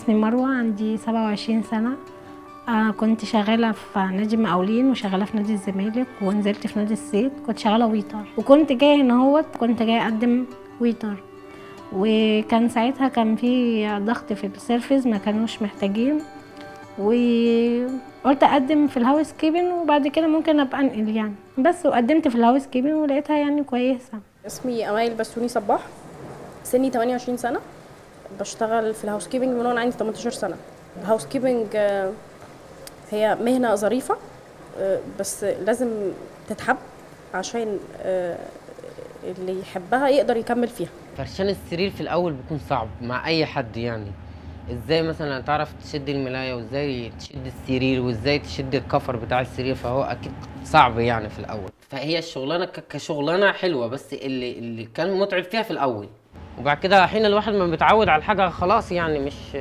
اسمي مروة، عندي 27 سنة. كنت شغالة في نادي المقاولين وشغالة في نادي الزمالك ونزلت في نادي الصيد، كنت شغالة ويتر وكنت جاية هنا اهوت كنت جاية أقدم ويتر، وكان ساعتها كان في ضغط في السيرفيس ما كانوش محتاجين، وقلت أقدم في الهاوس كيبن وبعد كده ممكن أبقى أنقل يعني. بس وقدمت في الهاوس كيبن ولقيتها يعني كويسة. اسمي أمايل بسوني صباح، سني 28 سنة، بشتغل في الهاوس كيبنج من وانا عندي 18 سنة. الهاوس كيبنج هي مهنة ظريفة، بس لازم تتحب عشان اللي يحبها يقدر يكمل فيها. فرشان السرير في الاول بيكون صعب مع اي حد يعني. ازاي مثلا تعرف تشد الملايه وازاي تشد السرير وازاي تشد الكفر بتاع السرير، فهو اكيد صعب يعني في الاول. فهي الشغلانه كشغلانه حلوه، بس اللي كان متعب فيها في الاول، وبعد كده حين الواحد ما بيتعود على الحاجه خلاص يعني مش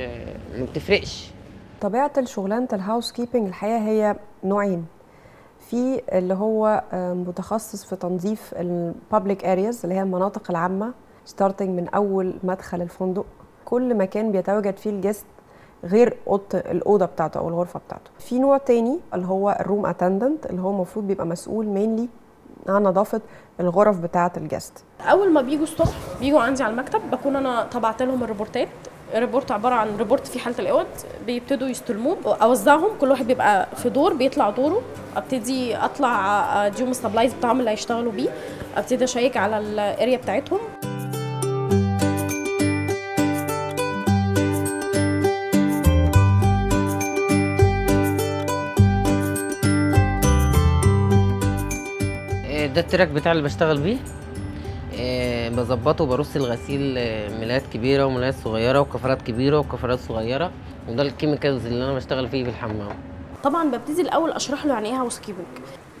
ما بتفرقش. طبيعه شغلانه الهاوس كيبنج الحقيقه هي نوعين. في اللي هو متخصص في تنظيف البابليك ارياز اللي هي المناطق العامه، ستارتنج من اول مدخل الفندق، كل مكان بيتواجد فيه الجست غير الاوضه بتاعته او الغرفه بتاعته. في نوع تاني اللي هو الروم اتندنت اللي هو المفروض بيبقى مسؤول مينلي عن نظافه الغرف بتاعه الجست. اول ما بيجوا الصبح بيجوا عندي على المكتب، بكون انا طبعت لهم الريبورتات. الريبورت عباره عن ريبورت في حاله الاوض، بيبتدوا يستلموه، اوزعهم، كل واحد بيبقى في دور بيطلع دوره. ابتدي اطلع اديهم السبلايز بتاعهم اللي هيشتغلوا بيه، ابتدي اشيك على الاريا بتاعتهم. ده التراك بتاع اللي بشتغل بيه، بظبطه وبرص الغسيل، ملايات كبيره وملايات صغيره وكفرات كبيره وكفرات صغيره، وده الكيميكالز اللي انا بشتغل فيه في الحمام. طبعا ببتدي الاول اشرح له يعني ايه هاوس كيبنج،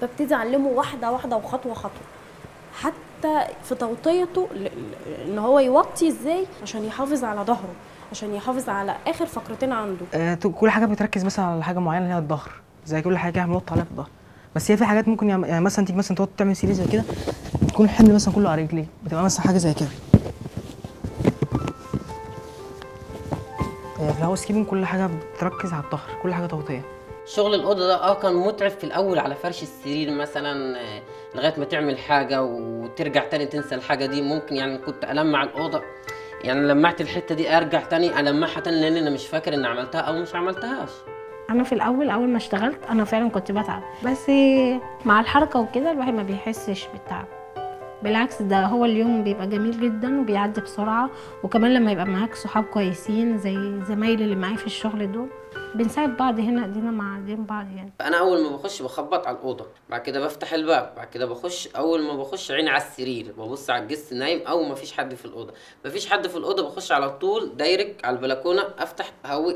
ببتدي اعلمه واحده واحده وخطوه خطوه، حتى في توطيته ان هو يوطي ازاي عشان يحافظ على ظهره، عشان يحافظ على اخر فقرتين عنده. كل حاجه بتركز مثلا على حاجه معينه اللي هي الظهر، زي كل حاجه بنوطي عليها في الظهر. بس هي في حاجات ممكن يعني مثلا تيجي مثلا تقعد تعمل سيريز زي كده، تكون الحمل مثلا كله على رجليه، بتبقى مثلا حاجه زي كده. في الهاوس كيبنج كل حاجه بتركز على الظهر، كل حاجه توطيه. شغل الاوضه ده كان متعب في الاول على فرش السرير مثلا، لغايه ما تعمل حاجه وترجع تاني تنسى الحاجه دي. ممكن يعني كنت المع الاوضه، يعني لمعت الحته دي ارجع تاني المعها تاني لان انا مش فاكر ان عملتها او مش عملتهاش. انا في الاول اول ما اشتغلت انا فعلا كنت بتعب، بس مع الحركه وكده الواحد ما بيحسش بالتعب، بالعكس ده هو اليوم بيبقى جميل جدا وبيعدي بسرعه. وكمان لما يبقى معاك صحاب كويسين زي زمايلي اللي معايا في الشغل دول، بنساعد بعض هنا ايدينا مع ايدين بعض يعني. انا اول ما بخش بخبط على الاوضه، بعد كده بفتح الباب، بعد كده بخش. اول ما بخش عيني على السرير، ببص على الجست نايم او ما فيش حد في الاوضه. ما فيش حد في الاوضه بخش على طول دايركت على البلكونه، افتح هوي.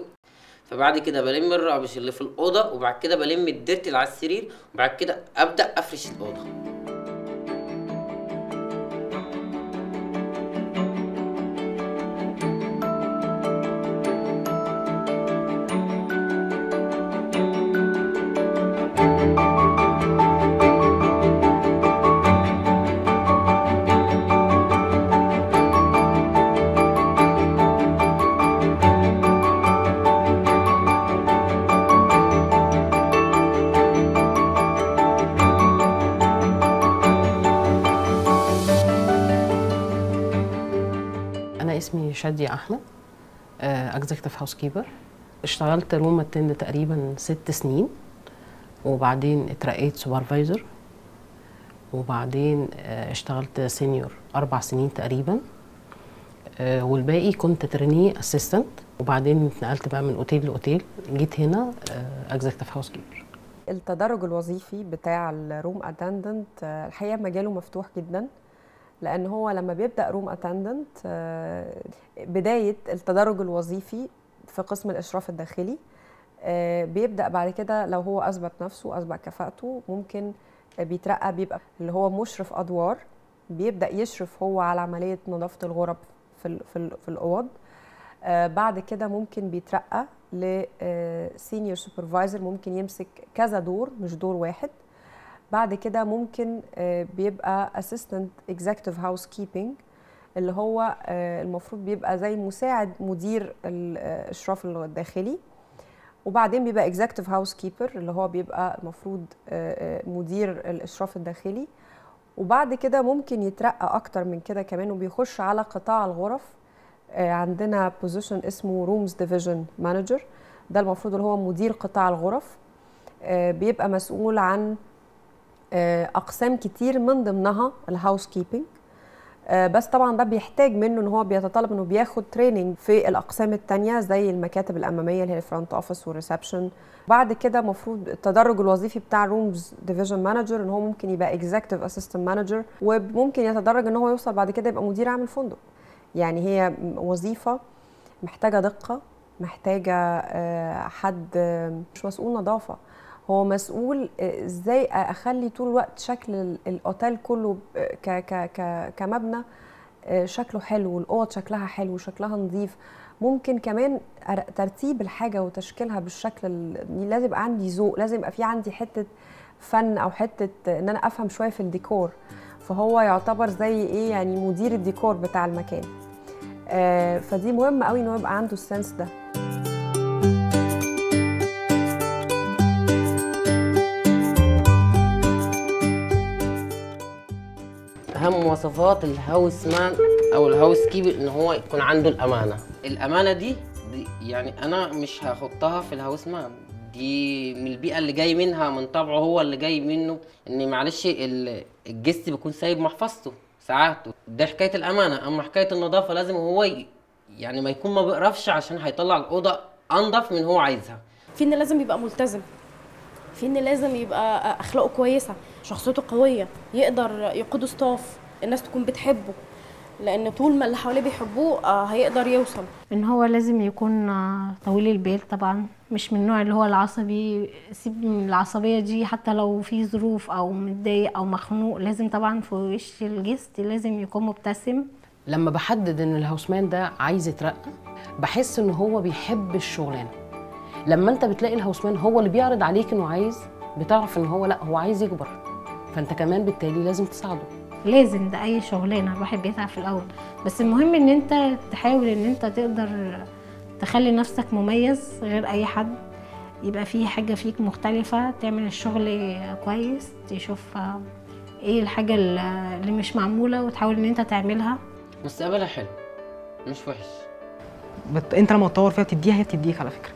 فبعد كده بلم الرابش اللي في الاوضه، وبعد كده بلم الديرت اللي على السرير، وبعد كده ابدا افرش الاوضه. اسمي شادية أحمد، اكزيكتيف هاوس كيبر. اشتغلت روم اتند تقريبا 6 سنين، وبعدين اترقيت سوبرفايزر، وبعدين اشتغلت سينيور 4 سنين تقريبا، والباقي كنت تريني اسيستنت، وبعدين اتنقلت بقى من اوتيل لاوتيل، جيت هنا اكزيكتيف هاوس كيبر. التدرج الوظيفي بتاع الروم اتندنت الحقيقه مجاله مفتوح جدا، لان هو لما بيبدا روم اتندنت بدايه التدرج الوظيفي في قسم الاشراف الداخلي، بيبدا بعد كده لو هو اثبت نفسه اثبت كفاءته ممكن بيترقى، بيبقى اللي هو مشرف ادوار، بيبدا يشرف هو على عمليه نظافه الغرف في الاوض. بعد كده ممكن بيترقى لسينيور سوبرفايزر، ممكن يمسك كذا دور مش دور واحد. بعد كده ممكن بيبقى اسيستنت اكزيكتيف هاوس كيبنج، اللي هو المفروض بيبقى زي مساعد مدير الاشراف الداخلي، وبعدين بيبقى executive housekeeper اللي هو بيبقى المفروض مدير الاشراف الداخلي، وبعد كده ممكن يترقى اكتر من كده كمان وبيخش على قطاع الغرف. عندنا بوزيشن اسمه rooms division manager، ده المفروض اللي هو مدير قطاع الغرف، بيبقى مسؤول عن اقسام كتير من ضمنها الهاوس كيبنج. بس طبعا ده بيحتاج منه ان هو بيتطلب انه بياخد تريننج في الاقسام التانية زي المكاتب الاماميه اللي هي الفرونت اوفيس والريسبشن. بعد كده المفروض التدرج الوظيفي بتاع رومز ديفيجن مانجر ان هو ممكن يبقى اكزيكتيف اسيستنت مانجر، وممكن يتدرج ان هو يوصل بعد كده يبقى مدير عام الفندق. يعني هي وظيفه محتاجه دقه، محتاجه حد مش مسؤول نظافه، هو مسؤول ازاي اخلي طول الوقت شكل الاوتيل كله كمبنى شكله حلو، والاوض شكلها حلو وشكلها نظيف. ممكن كمان ترتيب الحاجه وتشكيلها بالشكل لازم يبقى عندي ذوق، لازم يبقى في عندي حته فن او حته ان انا افهم شويه في الديكور، فهو يعتبر زي ايه يعني مدير الديكور بتاع المكان. فدي مهمه قوي انه يبقى عنده السنس ده. اهم مواصفات الهاوس مان او الهاوس كيبر ان هو يكون عنده الامانه. الامانه دي يعني انا مش هحطها في الهاوس مان، دي من البيئه اللي جاي منها، من طبعه هو اللي جاي منه، ان معلش الجست بيكون سايب محفظته ساعات، ده حكايه الامانه. اما حكايه النظافه لازم هو يعني ما يكون ما بيقرفش عشان هيطلع الاوضه انضف من هو عايزها. في ان لازم يبقى ملتزم، في ان لازم يبقى اخلاقه كويسه، شخصيته قويه، يقدر يقود ستاف، الناس تكون بتحبه، لان طول ما اللي حواليه بيحبوه هيقدر يوصل. ان هو لازم يكون طويل البال طبعا، مش من النوع اللي هو العصبي. سيب من العصبيه دي، حتى لو في ظروف او متضايق او مخنوق لازم طبعا في وش الجست لازم يكون مبتسم. لما بحدد ان الهاوسمان ده عايز يترقى بحس ان هو بيحب الشغلانه. لما انت بتلاقي الهاوسمان هو اللي بيعرض عليك انه عايز، بتعرف ان هو لا هو عايز يكبر، فانت كمان بالتالي لازم تساعده. لازم، ده اي شغلانه الواحد بيتعب في الاول، بس المهم ان انت تحاول ان انت تقدر تخلي نفسك مميز غير اي حد، يبقى في حاجه فيك مختلفه، تعمل الشغل كويس، تشوف ايه الحاجه اللي مش معموله وتحاول ان انت تعملها. مستقبلها حلو مش وحش. انت لما تطور فيها بتديها، هي بتديك على فكره.